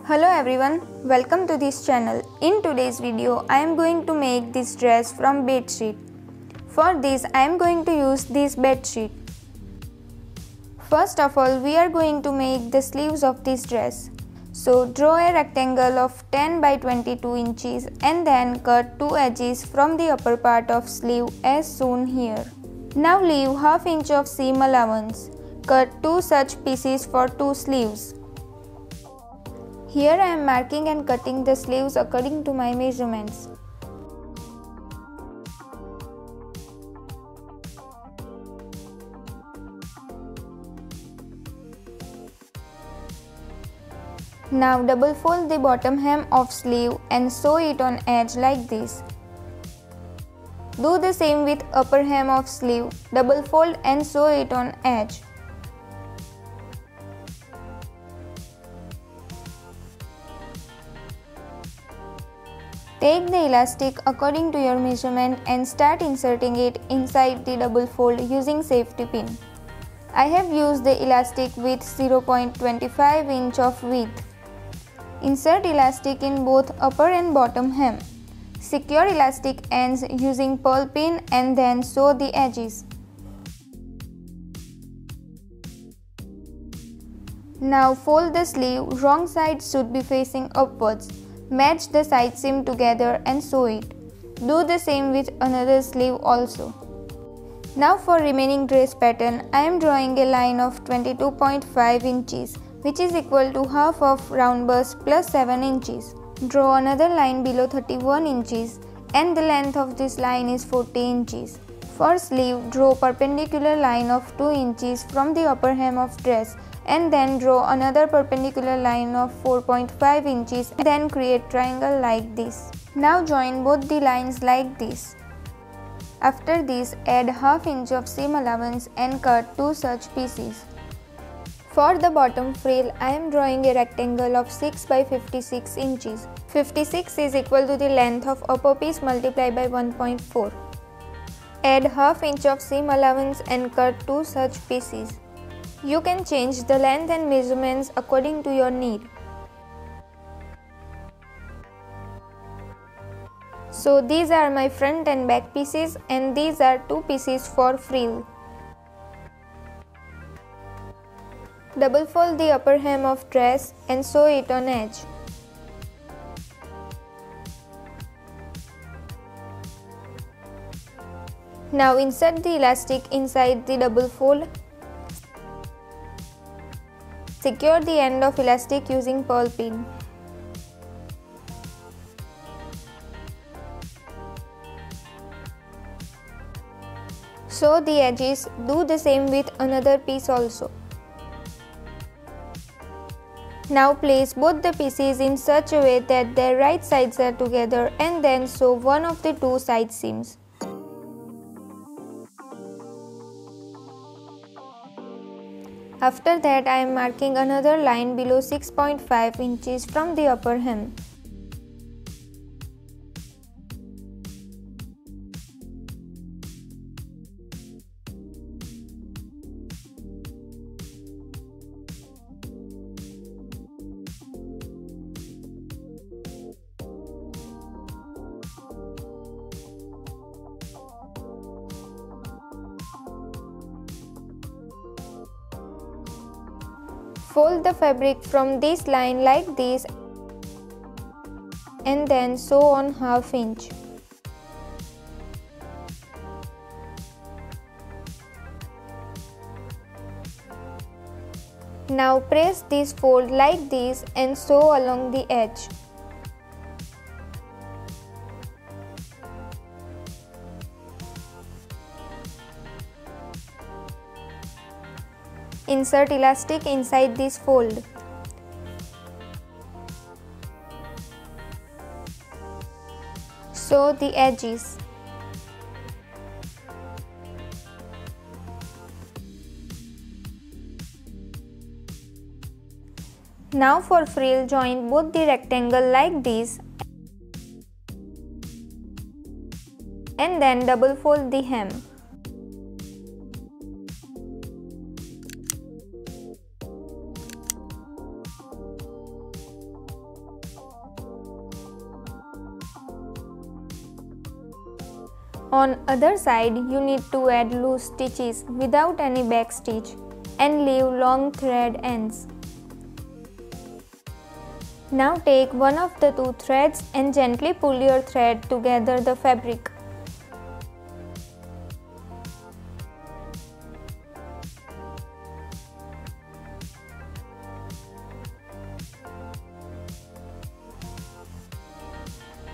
Hello everyone, welcome to this channel. In today's video, I am going to make this dress from bedsheet. For this, I am going to use this bedsheet. First of all, we are going to make the sleeves of this dress. So draw a rectangle of 10 by 22 inches and then cut two edges from the upper part of sleeve as shown here. Now leave half inch of seam allowance. Cut two such pieces for two sleeves. Here I am marking and cutting the sleeves according to my measurements. Now double fold the bottom hem of sleeve and sew it on edge like this. Do the same with upper hem of sleeve, double fold and sew it on edge. Take the elastic according to your measurement and start inserting it inside the double fold using safety pin. I have used the elastic with 0.25 inch of width. Insert elastic in both upper and bottom hem. Secure elastic ends using pearl pin and then sew the edges. Now fold the sleeve, wrong side should be facing upwards. Match the side seam together and sew it. Do the same with another sleeve also. Now for remaining dress pattern, I am drawing a line of 22.5 inches which is equal to half of round bust plus 7 inches. Draw another line below 31 inches and the length of this line is 40 inches. For sleeve, draw perpendicular line of 2 inches from the upper hem of dress and then draw another perpendicular line of 4.5 inches and then create triangle like this. Now join both the lines like this. After this, add half inch of seam allowance and cut two such pieces. For the bottom frill, I am drawing a rectangle of 6 by 56 inches. 56 is equal to the length of upper piece multiplied by 1.4. Add half inch of seam allowance and cut two such pieces. You can change the length and measurements according to your need. So these are my front and back pieces and these are two pieces for frill. Double fold the upper hem of dress and sew it on edge. Now insert the elastic inside the double fold. Secure the end of elastic using pearl pin. Sew the edges, do the same with another piece also. Now place both the pieces in such a way that their right sides are together and then sew one of the two side seams. After that, I am marking another line below 6.5 inches from the upper hem. Fold the fabric from this line like this and then sew on half inch. Now press this fold like this and sew along the edge. Insert elastic inside this fold. Sew the edges. Now for frill, join both the rectangle like this and then double fold the hem. On other side, you need to add loose stitches without any back stitch and leave long thread ends. Now take one of the two threads and gently pull your thread to gather the fabric.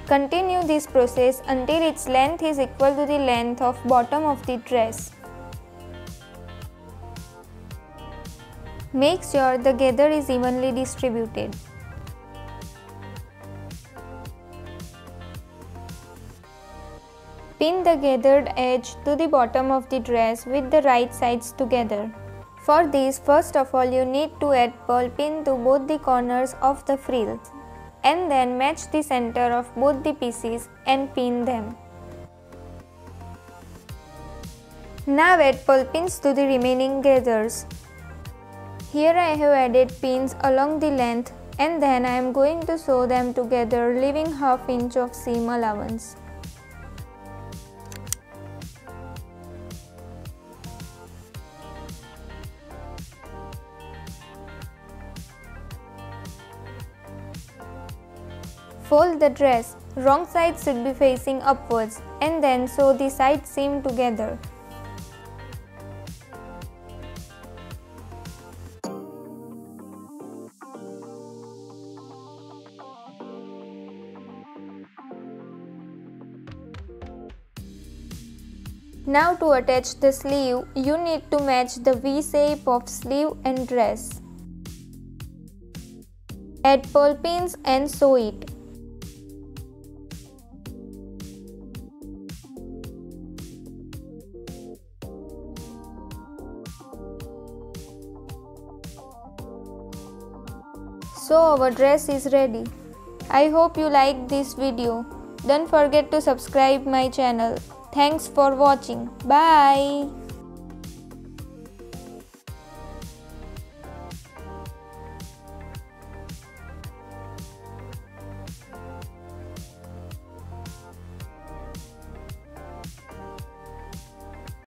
Continue this process until its length is equal to the length of bottom of the dress. Make sure the gather is evenly distributed. Pin the gathered edge to the bottom of the dress with the right sides together. For this, first of all you need to add pearl pin to both the corners of the frills, and then match the center of both the pieces and pin them. Now add pearl pins to the remaining gathers. Here I have added pins along the length, and then I am going to sew them together, leaving ½ inch of seam allowance. Fold the dress. Wrong side should be facing upwards, and then sew the side seam together. Now to attach the sleeve, you need to match the V shape of sleeve and dress. Add pearl pins and sew it. So our dress is ready. I hope you liked this video. Don't forget to subscribe my channel. Thanks for watching. Bye.